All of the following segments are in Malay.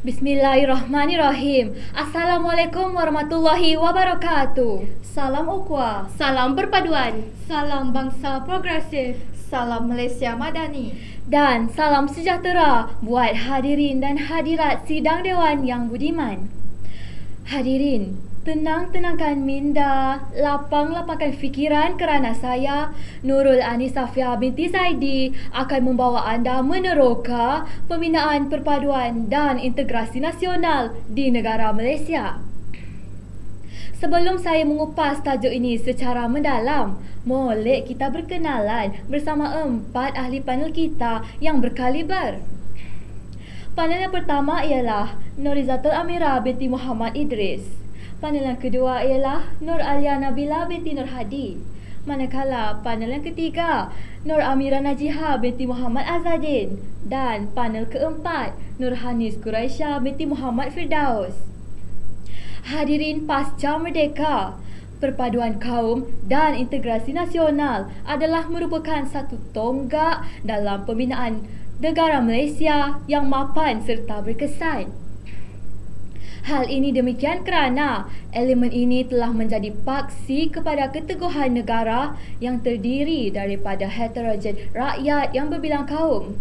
Bismillahirrahmanirrahim. Assalamualaikum warahmatullahi wabarakatuh. Salam ukhuwah, Salam perpaduan. Salam bangsa progresif. salam Malaysia Madani. Dan salam sejahtera buat hadirin dan hadirat sidang Dewan yang budiman. Hadirin, tenang-tenangkan minda, lapang-lapangkan fikiran kerana saya, Nurul Anisafia binti Zaidi, akan membawa anda meneroka pembinaan perpaduan dan integrasi nasional di negara Malaysia. Sebelum saya mengupas tajuk ini secara mendalam, molek kita berkenalan bersama 4 ahli panel kita yang berkaliber. Panel yang pertama ialah Nurizatul Amira binti Muhammad Idris. Panel yang kedua ialah Nur Alia Nabila binti Nur Hadi. Manakala panel yang ketiga, Nur Amira Najiha binti Muhammad Azadin. Dan panel keempat, Nur Hanis Quraisyah binti Muhammad Firdaus. Hadirin pasca merdeka, perpaduan kaum dan integrasi nasional adalah merupakan satu tonggak dalam pembinaan negara Malaysia yang mapan serta berkesan. Hal ini demikian kerana elemen ini telah menjadi paksi kepada keteguhan negara yang terdiri daripada heterogen rakyat yang berbilang kaum.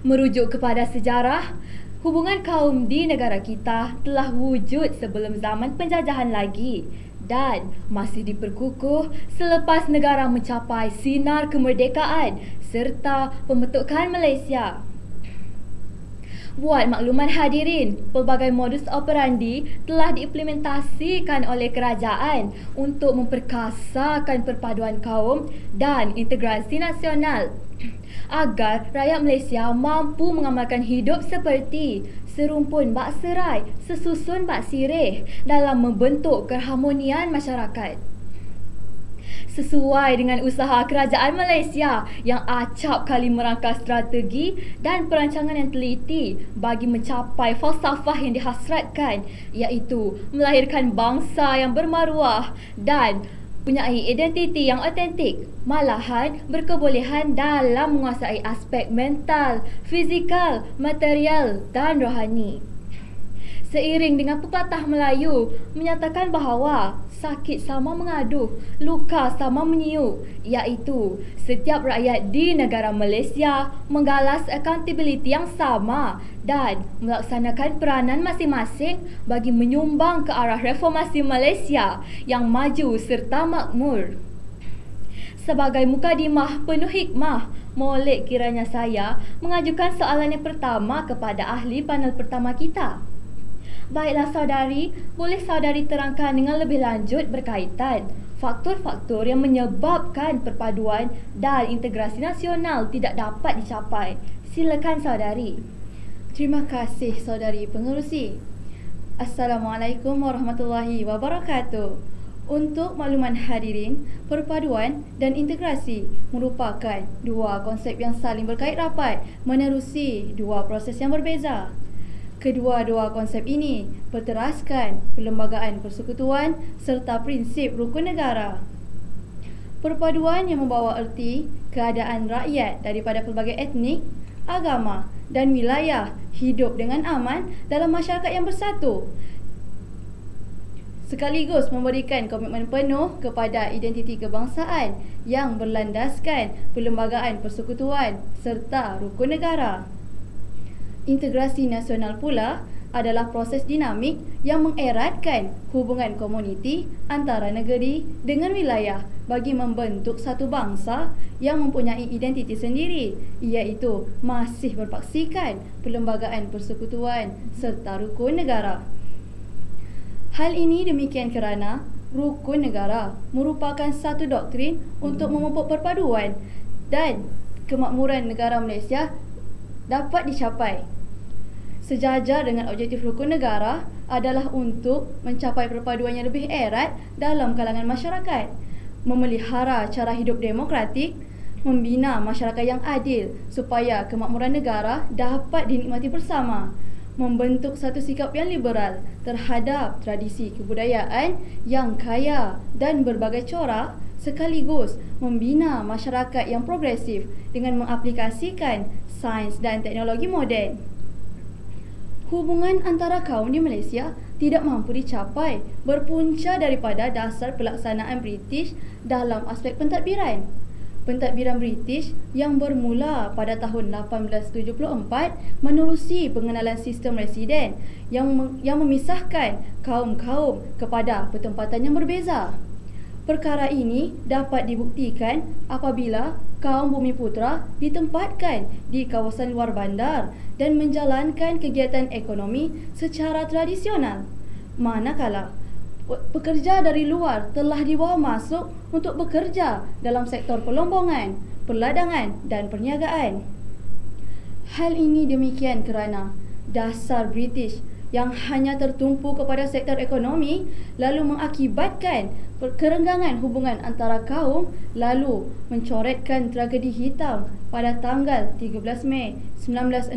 Merujuk kepada sejarah, hubungan kaum di negara kita telah wujud sebelum zaman penjajahan lagi dan masih diperkukuh selepas negara mencapai sinar kemerdekaan serta pembentukan Malaysia. Buat makluman hadirin, pelbagai modus operandi telah diimplementasikan oleh kerajaan untuk memperkasakan perpaduan kaum dan integrasi nasional agar rakyat Malaysia mampu mengamalkan hidup seperti serumpun bak serai, sesusun bak sirih dalam membentuk keharmonian masyarakat. Sesuai dengan usaha kerajaan Malaysia yang acap kali merangka strategi dan perancangan yang teliti bagi mencapai falsafah yang dihasratkan, iaitu melahirkan bangsa yang bermaruah dan mempunyai identiti yang autentik, malahan berkebolehan dalam menguasai aspek mental, fizikal, material dan rohani. Seiring dengan pepatah Melayu menyatakan bahawa sakit sama mengaduh, luka sama menyiuk, iaitu setiap rakyat di negara Malaysia menggalas accountability yang sama dan melaksanakan peranan masing-masing bagi menyumbang ke arah reformasi Malaysia yang maju serta makmur. Sebagai mukadimah penuh hikmah, molek kiranya saya mengajukan soalan yang pertama kepada ahli panel pertama kita. Baiklah saudari, boleh saudari terangkan dengan lebih lanjut berkaitan faktor-faktor yang menyebabkan perpaduan dan integrasi nasional tidak dapat dicapai. Silakan saudari. Terima kasih saudari pengerusi. Assalamualaikum warahmatullahi wabarakatuh. Untuk makluman hadirin, perpaduan dan integrasi merupakan dua konsep yang saling berkait rapat menerusi dua proses yang berbeza. Kedua-dua konsep ini berteraskan perlembagaan persekutuan serta prinsip rukun negara. Perpaduan yang membawa erti keadaan rakyat daripada pelbagai etnik, agama dan wilayah hidup dengan aman dalam masyarakat yang bersatu, sekaligus memberikan komitmen penuh kepada identiti kebangsaan yang berlandaskan perlembagaan persekutuan serta rukun negara. Integrasi nasional pula adalah proses dinamik yang mengeratkan hubungan komuniti antara negeri dengan wilayah bagi membentuk satu bangsa yang mempunyai identiti sendiri, iaitu masih berpaksikan perlembagaan persekutuan serta rukun negara. Hal ini demikian kerana rukun negara merupakan satu doktrin untuk memupuk perpaduan dan kemakmuran negara Malaysia dapat dicapai. Sejajar dengan objektif rukun negara adalah untuk mencapai perpaduan yang lebih erat dalam kalangan masyarakat, memelihara cara hidup demokratik, membina masyarakat yang adil supaya kemakmuran negara dapat dinikmati bersama, membentuk satu sikap yang liberal terhadap tradisi kebudayaan yang kaya dan berbagai corak, sekaligus membina masyarakat yang progresif dengan mengaplikasikan sains dan teknologi moden. hubungan antara kaum di Malaysia tidak mampu dicapai berpunca daripada dasar pelaksanaan British dalam aspek pentadbiran. Pentadbiran British yang bermula pada tahun 1874 menerusi pengenalan sistem residen yang memisahkan kaum-kaum kepada pertempatan yang berbeza. Perkara ini dapat dibuktikan apabila kaum Bumiputera ditempatkan di kawasan luar bandar dan menjalankan kegiatan ekonomi secara tradisional. Manakala pekerja dari luar telah dibawa masuk untuk bekerja dalam sektor pelombongan, perladangan dan perniagaan. Hal ini demikian kerana dasar British yang hanya tertumpu kepada sektor ekonomi lalu mengakibatkan kerenggangan hubungan antara kaum lalu mencoretkan tragedi hitam pada tanggal 13 Mei 1969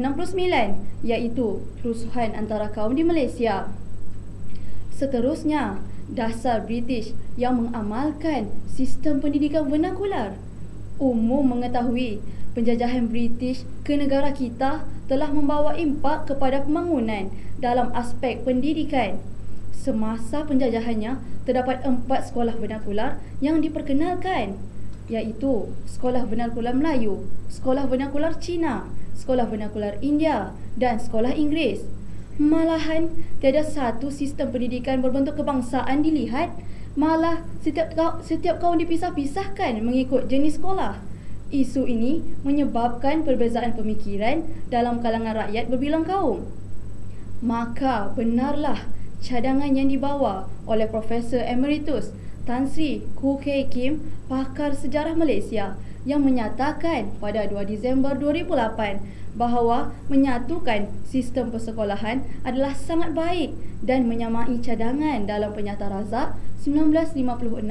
iaitu kerusuhan antara kaum di Malaysia. Seterusnya, dasar British yang mengamalkan sistem pendidikan vernakular. Umum mengetahui penjajahan British ke negara kita telah membawa impak kepada pembangunan dalam aspek pendidikan. Semasa penjajahannya, terdapat 4 sekolah vernakular yang diperkenalkan, iaitu Sekolah Vernakular Melayu, Sekolah Vernakular Cina, Sekolah Vernakular India dan Sekolah Inggeris. Malahan, tiada satu sistem pendidikan berbentuk kebangsaan dilihat, malah setiap kaum dipisah-pisahkan mengikut jenis sekolah. Isu ini menyebabkan perbezaan pemikiran dalam kalangan rakyat berbilang kaum. Maka benarlah cadangan yang dibawa oleh Profesor Emeritus Tan Sri Koo Keng Kim, pakar sejarah Malaysia, yang menyatakan pada 2 Disember 2008 bahawa menyatukan sistem persekolahan adalah sangat baik dan menyamai cadangan dalam Penyata Razak 1956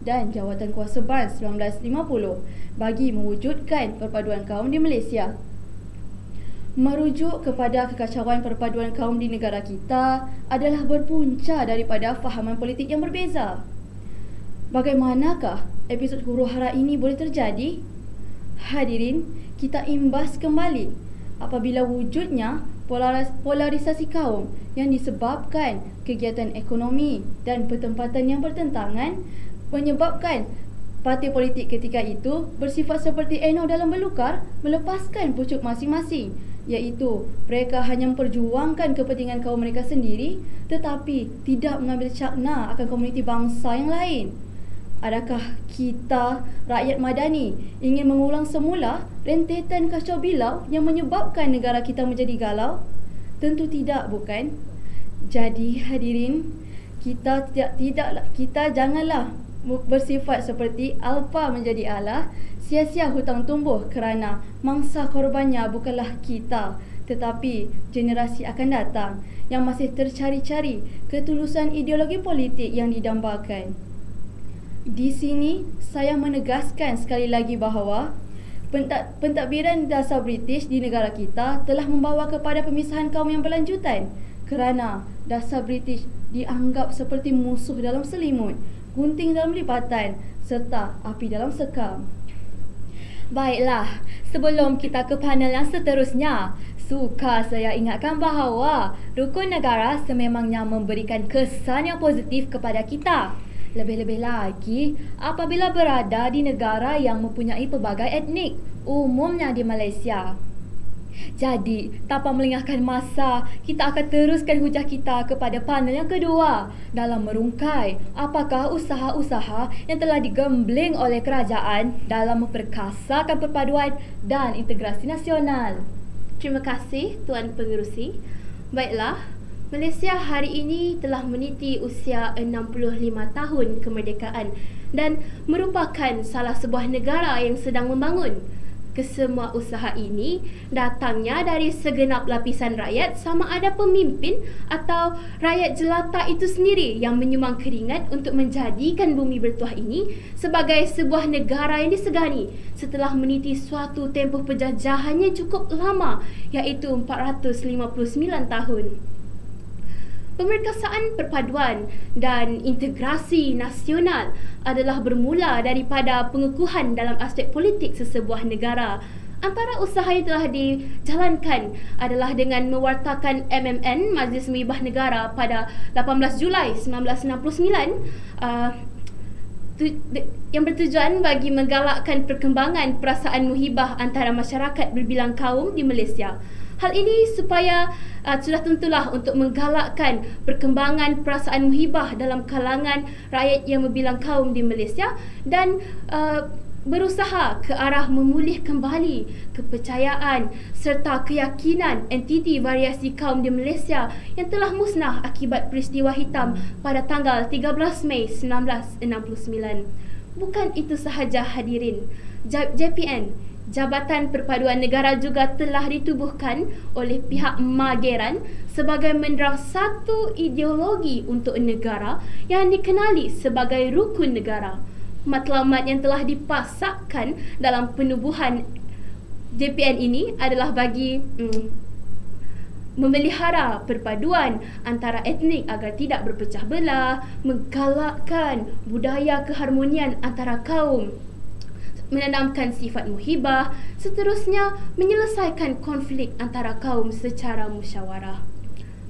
dan Jawatan Kuasa Bans 1950 bagi mewujudkan perpaduan kaum di Malaysia. Merujuk kepada kekacauan perpaduan kaum di negara kita adalah berpunca daripada fahaman politik yang berbeza. Bagaimanakah episod huru-hara ini boleh terjadi? Hadirin, kita imbas kembali apabila wujudnya polarisasi kaum yang disebabkan kegiatan ekonomi dan pertempatan yang bertentangan menyebabkan parti politik ketika itu bersifat seperti Eno dalam belukar melepaskan pucuk masing-masing, iaitu mereka hanya memperjuangkan kepentingan kaum mereka sendiri tetapi tidak mengambil cakna akan komuniti bangsa yang lain. Adakah kita, rakyat madani, ingin mengulang semula rentetan kacau bilau yang menyebabkan negara kita menjadi galau? Tentu tidak, bukan? Jadi hadirin, kita janganlah bersifat seperti alfa menjadi Allah, sia-sia hutang tumbuh kerana mangsa korbannya bukanlah kita tetapi generasi akan datang yang masih tercari-cari ketulusan ideologi politik yang didambakan. Di sini saya menegaskan sekali lagi bahawa pentadbiran dasar British di negara kita telah membawa kepada pemisahan kaum yang berlanjutan kerana dasar British dianggap seperti musuh dalam selimut, gunting dalam lipatan serta api dalam sekam. Baiklah, sebelum kita ke panel yang seterusnya, suka saya ingatkan bahawa rukun negara sememangnya memberikan kesan yang positif kepada kita. Lebih-lebih lagi apabila berada di negara yang mempunyai pelbagai etnik, umumnya di Malaysia. Jadi, tanpa melengahkan masa, kita akan teruskan hujah kita kepada panel yang kedua dalam merungkai apakah usaha-usaha yang telah digembling oleh kerajaan dalam memperkasakan perpaduan dan integrasi nasional. Terima kasih Tuan Pengerusi. Baiklah, Malaysia hari ini telah meniti usia 65 tahun kemerdekaan dan merupakan salah sebuah negara yang sedang membangun. Kesemua usaha ini datangnya dari segenap lapisan rakyat, sama ada pemimpin atau rakyat jelata itu sendiri yang menyumbang keringat untuk menjadikan bumi bertuah ini sebagai sebuah negara yang disegani setelah meniti suatu tempoh penjajahan yang cukup lama, iaitu 459 tahun. Pemerkasaan perpaduan dan integrasi nasional adalah bermula daripada pengukuhan dalam aspek politik sesebuah negara Antara usaha yang telah dijalankan adalah dengan mewartakan MMN, Majlis Muhibah Negara, pada 18 Julai 1969 yang bertujuan bagi menggalakkan perkembangan perasaan muhibah antara masyarakat berbilang kaum di Malaysia. Hal ini supaya sudah tentulah untuk menggalakkan perkembangan perasaan muhibah dalam kalangan rakyat yang berbilang kaum di Malaysia dan berusaha ke arah memulih kembali kepercayaan serta keyakinan entiti variasi kaum di Malaysia yang telah musnah akibat peristiwa hitam pada tanggal 13 Mei 1969. Bukan itu sahaja hadirin, JPN, Jabatan Perpaduan Negara, juga telah ditubuhkan oleh pihak Mageran sebagai menerang satu ideologi untuk negara yang dikenali sebagai rukun negara. Matlamat yang telah dipasakkan dalam penubuhan JPN ini adalah bagi memelihara perpaduan antara etnik agar tidak berpecah belah, menggalakkan budaya keharmonian antara kaum, menanamkan sifat muhibah, seterusnya menyelesaikan konflik antara kaum secara musyawarah.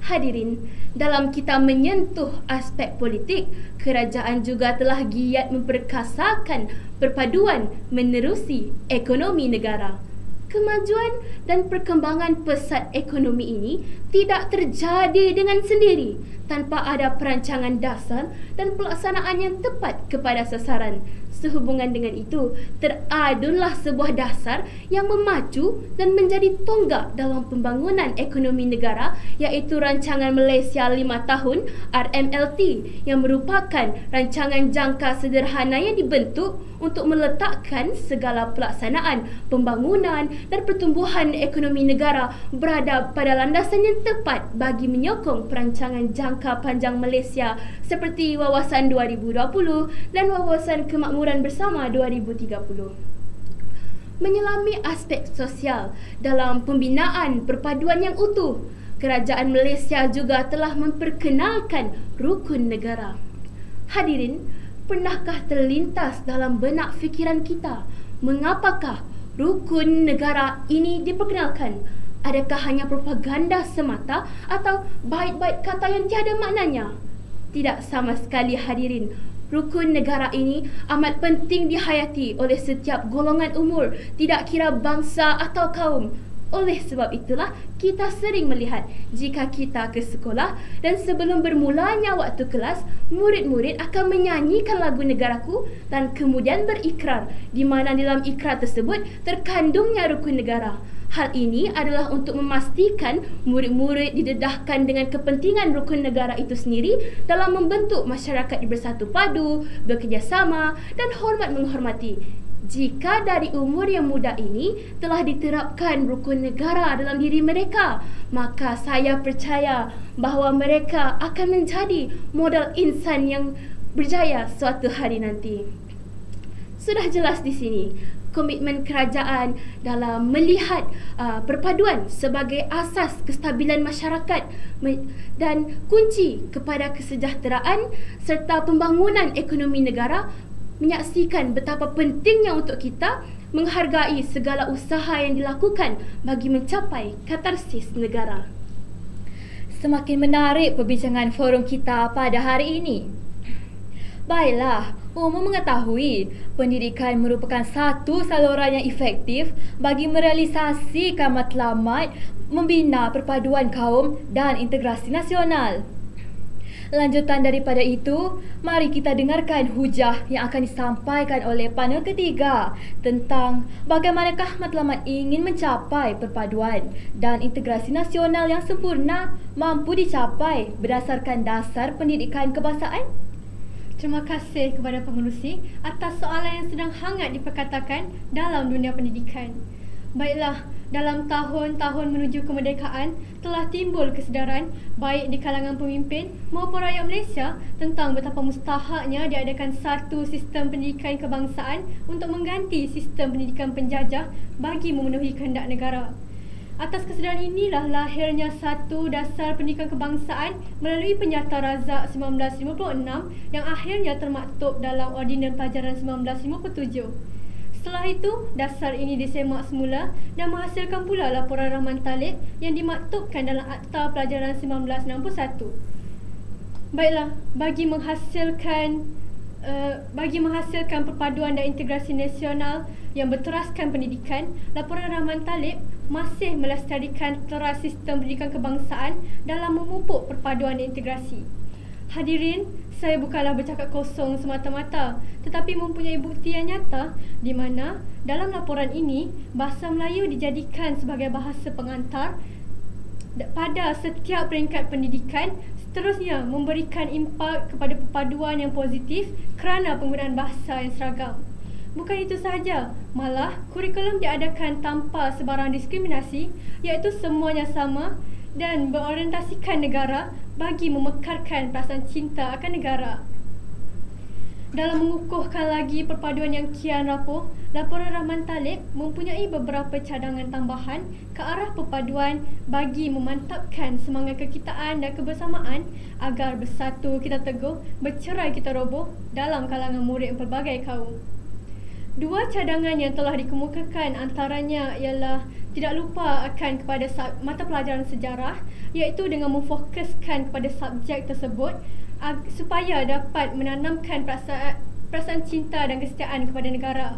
Hadirin, dalam kita menyentuh aspek politik, kerajaan juga telah giat memperkasakan perpaduan menerusi ekonomi negara. Kemajuan dan perkembangan pesat ekonomi ini tidak terjadi dengan sendiri tanpa ada perancangan dasar dan pelaksanaan yang tepat kepada sasaran. Sehubungan dengan itu, teradunlah sebuah dasar yang memacu dan menjadi tonggak dalam pembangunan ekonomi negara, iaitu Rancangan Malaysia 5 Tahun RMLT, yang merupakan rancangan jangka sederhana yang dibentuk untuk meletakkan segala pelaksanaan pembangunan dan pertumbuhan ekonomi negara berada pada landasan yang tepat bagi menyokong perancangan jangka panjang Malaysia seperti Wawasan 2020 dan Wawasan Kemakmuran Bersama 2030. Menyelami aspek sosial dalam pembinaan perpaduan yang utuh, kerajaan Malaysia juga telah memperkenalkan rukun negara. Hadirin, pernahkah terlintas dalam benak fikiran kita mengapakah rukun negara ini diperkenalkan? Adakah hanya propaganda semata atau bait-bait kata yang tiada maknanya? Tidak sama sekali hadirin. Rukun negara ini amat penting dihayati oleh setiap golongan umur, tidak kira bangsa atau kaum. Oleh sebab itulah kita sering melihat jika kita ke sekolah dan sebelum bermulanya waktu kelas, murid-murid akan menyanyikan lagu negaraku dan kemudian berikrar, di mana dalam ikrar tersebut terkandungnya rukun negara. Hal ini adalah untuk memastikan murid-murid didedahkan dengan kepentingan rukun negara itu sendiri dalam membentuk masyarakat bersatu padu, bekerjasama dan hormat menghormati. Jika dari umur yang muda ini telah diterapkan rukun negara dalam diri mereka, maka saya percaya bahawa mereka akan menjadi modal insan yang berjaya suatu hari nanti. Sudah jelas di sini komitmen kerajaan dalam melihat perpaduan sebagai asas kestabilan masyarakat dan kunci kepada kesejahteraan serta pembangunan ekonomi negara, menyaksikan betapa pentingnya untuk kita menghargai segala usaha yang dilakukan bagi mencapai katarsis negara. Semakin menarik perbincangan forum kita pada hari ini. Baiklah, umum mengetahui pendidikan merupakan satu saluran yang efektif bagi merealisasikan matlamat membina perpaduan kaum dan integrasi nasional. Lanjutan daripada itu, mari kita dengarkan hujah yang akan disampaikan oleh panel ketiga tentang bagaimanakah matlamat ingin mencapai perpaduan dan integrasi nasional yang sempurna mampu dicapai berdasarkan dasar pendidikan kebangsaan. Terima kasih kepada pengerusi atas soalan yang sedang hangat diperkatakan dalam dunia pendidikan. Baiklah, dalam tahun-tahun menuju kemerdekaan telah timbul kesedaran baik di kalangan pemimpin maupun rakyat Malaysia tentang betapa mustahaknya diadakan satu sistem pendidikan kebangsaan untuk mengganti sistem pendidikan penjajah bagi memenuhi kehendak negara. Atas kesedaran inilah lahirnya satu dasar pendidikan kebangsaan melalui Penyata Razak 1956 yang akhirnya termaktub dalam Ordinan Pelajaran 1957. Setelah itu, dasar ini disemak semula dan menghasilkan pula laporan Rahman Talib yang dimaktubkan dalam Akta Pelajaran 1961. Baiklah, bagi menghasilkan perpaduan dan integrasi nasional yang berteraskan pendidikan, laporan Rahman Talib masih melestarikan teras sistem pendidikan kebangsaan dalam memupuk perpaduan dan integrasi. Hadirin, saya bukanlah bercakap kosong semata-mata, tetapi mempunyai bukti yang nyata di mana dalam laporan ini bahasa Melayu dijadikan sebagai bahasa pengantar pada setiap peringkat pendidikan, seterusnya memberikan impak kepada perpaduan yang positif kerana penggunaan bahasa yang seragam. Bukan itu sahaja, malah kurikulum diadakan tanpa sebarang diskriminasi, iaitu semuanya sama dan berorientasikan negara bagi memekarkan perasaan cinta akan negara. Dalam mengukuhkan lagi perpaduan yang kian rapuh, laporan Rahman Talib mempunyai beberapa cadangan tambahan ke arah perpaduan bagi memantapkan semangat kekitaan dan kebersamaan agar bersatu kita teguh, bercerai kita roboh dalam kalangan murid pelbagai kaum. Dua cadangan yang telah dikemukakan antaranya ialah tidak lupa akan kepada mata pelajaran sejarah, iaitu dengan memfokuskan kepada subjek tersebut supaya dapat menanamkan perasaan cinta dan kesetiaan kepada negara.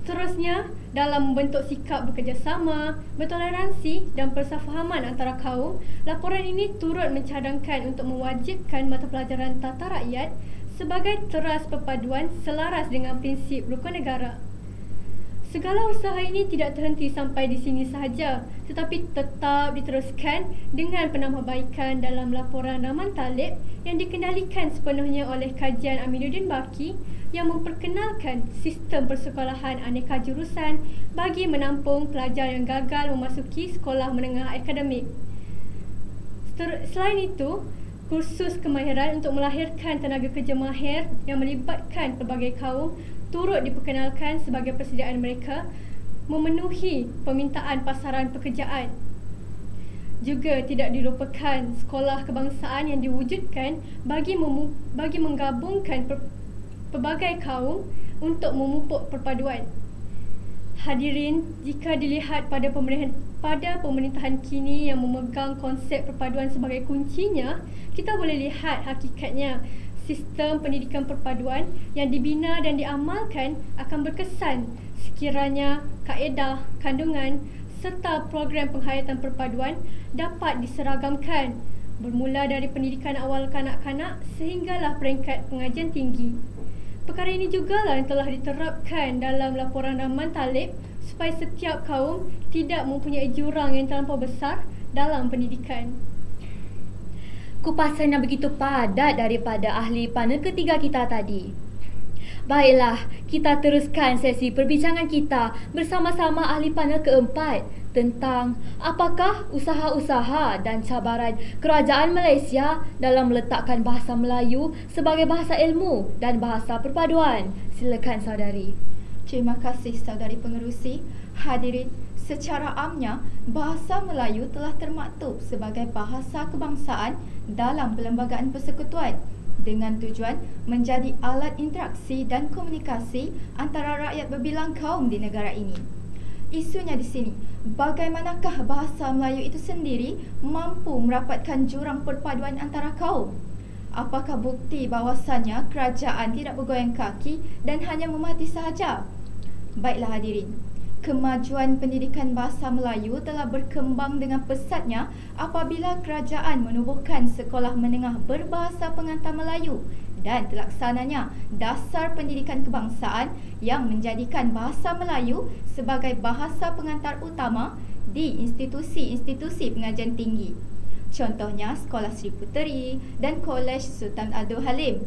Seterusnya, dalam membentuk sikap bekerjasama, bertoleransi dan persefahaman antara kaum, laporan ini turut mencadangkan untuk mewajibkan mata pelajaran tata rakyat sebagai teras perpaduan selaras dengan prinsip rukun negara. Segala usaha ini tidak terhenti sampai di sini sahaja, tetapi tetap diteruskan dengan penambahbaikan dalam laporan Rahman Talib yang dikendalikan sepenuhnya oleh kajian Aminuddin Baki yang memperkenalkan sistem persekolahan aneka jurusan bagi menampung pelajar yang gagal memasuki sekolah menengah akademik. Selain itu, kursus kemahiran untuk melahirkan tenaga kerja mahir yang melibatkan pelbagai kaum turut diperkenalkan sebagai persediaan mereka memenuhi permintaan pasaran pekerjaan. Juga tidak dilupakan sekolah kebangsaan yang diwujudkan bagi menggabungkan pelbagai kaum untuk memupuk perpaduan. Hadirin, jika dilihat pada pemerintahan kini yang memegang konsep perpaduan sebagai kuncinya, kita boleh lihat hakikatnya sistem pendidikan perpaduan yang dibina dan diamalkan akan berkesan sekiranya kaedah, kandungan serta program penghayatan perpaduan dapat diseragamkan bermula dari pendidikan awal kanak-kanak sehinggalah peringkat pengajian tinggi. Perkara ini jugalah yang telah diterapkan dalam laporan Rahman Talib supaya setiap kaum tidak mempunyai jurang yang terlampau besar dalam pendidikan. Kupasan yang begitu padat daripada ahli panel ketiga kita tadi. Baiklah, kita teruskan sesi perbincangan kita bersama-sama ahli panel keempat tentang apakah usaha-usaha dan cabaran kerajaan Malaysia dalam meletakkan bahasa Melayu sebagai bahasa ilmu dan bahasa perpaduan. Silakan saudari. Terima kasih saudari pengerusi. Hadirin, secara amnya bahasa Melayu telah termaktub sebagai bahasa kebangsaan dalam Perlembagaan Persekutuan dengan tujuan menjadi alat interaksi dan komunikasi antara rakyat berbilang kaum di negara ini. Isunya di sini, bagaimanakah bahasa Melayu itu sendiri mampu merapatkan jurang perpaduan antara kaum? Apakah bukti bahawasanya kerajaan tidak bergoyang kaki dan hanya memati sahaja? Baiklah hadirin, kemajuan pendidikan bahasa Melayu telah berkembang dengan pesatnya apabila kerajaan menubuhkan sekolah menengah berbahasa pengantar Melayu dan terlaksananya dasar pendidikan kebangsaan yang menjadikan bahasa Melayu sebagai bahasa pengantar utama di institusi-institusi pengajian tinggi. Contohnya Sekolah Sri Puteri dan Kolej Sultan Abdul Halim.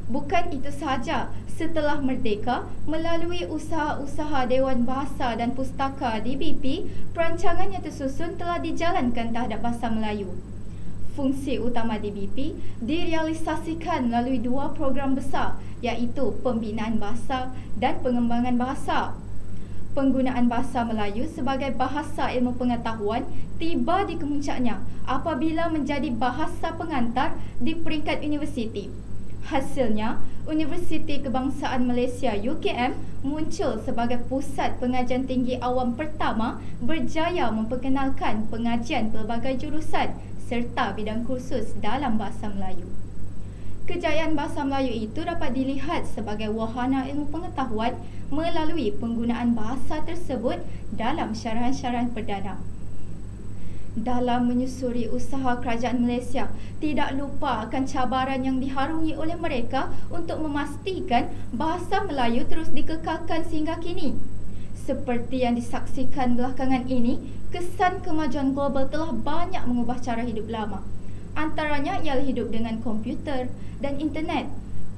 Bukan itu sahaja, setelah merdeka, melalui usaha-usaha Dewan Bahasa dan Pustaka DBP, perancangan yang tersusun telah dijalankan terhadap bahasa Melayu. Fungsi utama DBP direalisasikan melalui dua program besar, iaitu pembinaan bahasa dan pengembangan bahasa. Penggunaan bahasa Melayu sebagai bahasa ilmu pengetahuan tiba di kemuncaknya apabila menjadi bahasa pengantar di peringkat universiti. Hasilnya, Universiti Kebangsaan Malaysia UKM muncul sebagai pusat pengajian tinggi awam pertama berjaya memperkenalkan pengajian pelbagai jurusan serta bidang kursus dalam bahasa Melayu. Kejayaan bahasa Melayu itu dapat dilihat sebagai wahana ilmu pengetahuan melalui penggunaan bahasa tersebut dalam syarahan-syarahan perdana. Dalam menyusuri usaha kerajaan Malaysia, tidak lupa akan cabaran yang diharungi oleh mereka untuk memastikan bahasa Melayu terus dikekalkan sehingga kini. Seperti yang disaksikan belakangan ini, kesan kemajuan global telah banyak mengubah cara hidup lama. Antaranya ialah hidup dengan komputer dan internet.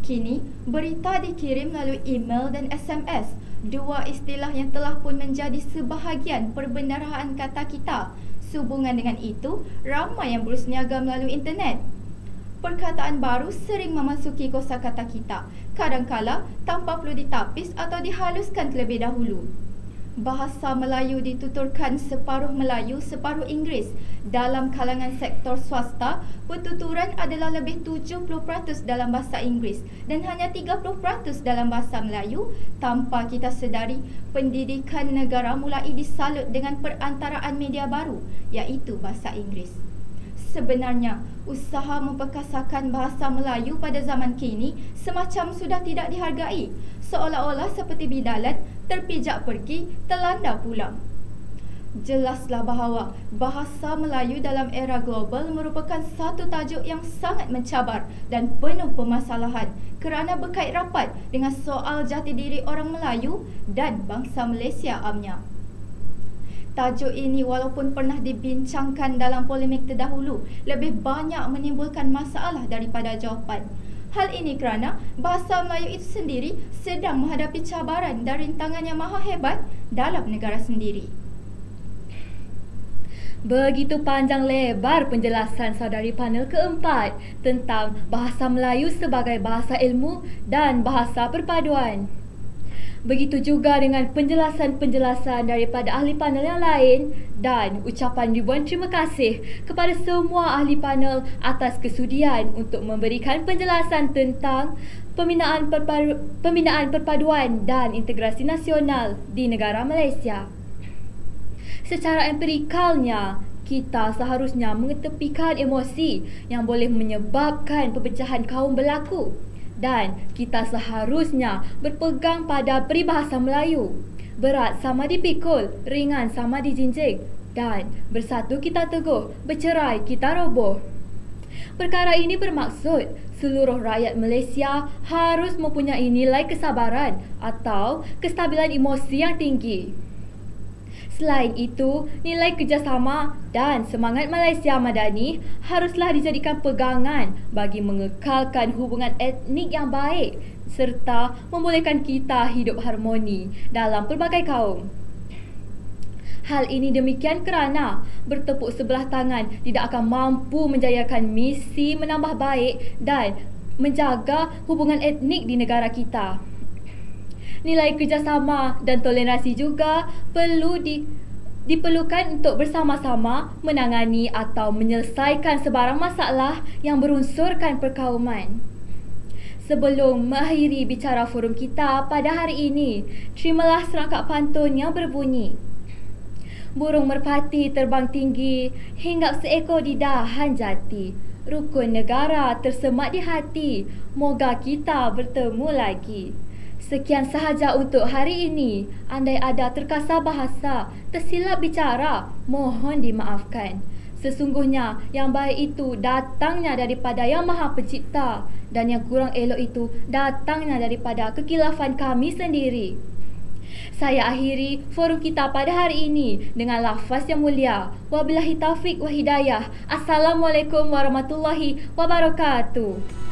Kini, berita dikirim melalui email dan SMS, dua istilah yang telah pun menjadi sebahagian perbendaharaan kata kita. Sehubungan dengan itu, ramai yang berusaha melalui internet. Perkataan baru sering memasuki kosakata kita, kadangkala tanpa perlu ditapis atau dihaluskan terlebih dahulu. Bahasa Melayu dituturkan separuh Melayu, separuh Inggeris. Dalam kalangan sektor swasta, pertuturan adalah lebih 70% dalam bahasa Inggeris dan hanya 30% dalam bahasa Melayu. Tanpa kita sedari, pendidikan negara mulai disalut dengan perantaraan media baru, iaitu bahasa Inggeris. Sebenarnya, usaha memperkasakan bahasa Melayu pada zaman kini semacam sudah tidak dihargai, seolah-olah seperti bidalat, terpijak pergi, terlanda pulang. Jelaslah bahawa bahasa Melayu dalam era global merupakan satu tajuk yang sangat mencabar dan penuh permasalahan kerana berkait rapat dengan soal jati diri orang Melayu dan bangsa Malaysia amnya. Tajuk ini walaupun pernah dibincangkan dalam polemik terdahulu, lebih banyak menimbulkan masalah daripada jawapan. Hal ini kerana bahasa Melayu itu sendiri sedang menghadapi cabaran dan rintangan yang maha hebat dalam negara sendiri. Begitu panjang lebar penjelasan saudari panel keempat tentang bahasa Melayu sebagai bahasa ilmu dan bahasa perpaduan. Begitu juga dengan penjelasan-penjelasan daripada ahli panel yang lain dan ucapan ribuan terima kasih kepada semua ahli panel atas kesudian untuk memberikan penjelasan tentang pembinaan perpaduan dan integrasi nasional di negara Malaysia. Secara empirikalnya, kita seharusnya mengetepikan emosi yang boleh menyebabkan perpecahan kaum berlaku. Dan kita seharusnya berpegang pada peribahasa Melayu. Berat sama dipikul, ringan sama dijinjing. Dan bersatu kita teguh, bercerai kita roboh. Perkara ini bermaksud seluruh rakyat Malaysia harus mempunyai nilai kesabaran atau kestabilan emosi yang tinggi. Selain itu, nilai kerjasama dan semangat Malaysia Madani haruslah dijadikan pegangan bagi mengekalkan hubungan etnik yang baik serta membolehkan kita hidup harmoni dalam pelbagai kaum. Hal ini demikian kerana bertepuk sebelah tangan tidak akan mampu menjayakan misi menambah baik dan menjaga hubungan etnik di negara kita. Nilai kerjasama dan toleransi juga diperlukan untuk bersama-sama menangani atau menyelesaikan sebarang masalah yang berunsurkan perkauman. Sebelum mengakhiri bicara forum kita pada hari ini, terimalah serangkap pantun yang berbunyi. Burung merpati terbang tinggi, hinggap seekor di dahan jati. Rukun negara tersemat di hati, moga kita bertemu lagi. Sekian sahaja untuk hari ini. Andai ada terkasar bahasa, tersilap bicara, mohon dimaafkan. Sesungguhnya yang baik itu datangnya daripada Yang Maha Pencipta dan yang kurang elok itu datangnya daripada kekilafan kami sendiri. Saya akhiri forum kita pada hari ini dengan lafaz yang mulia. Wabillahi taufiq wa hidayah. Assalamualaikum warahmatullahi wabarakatuh.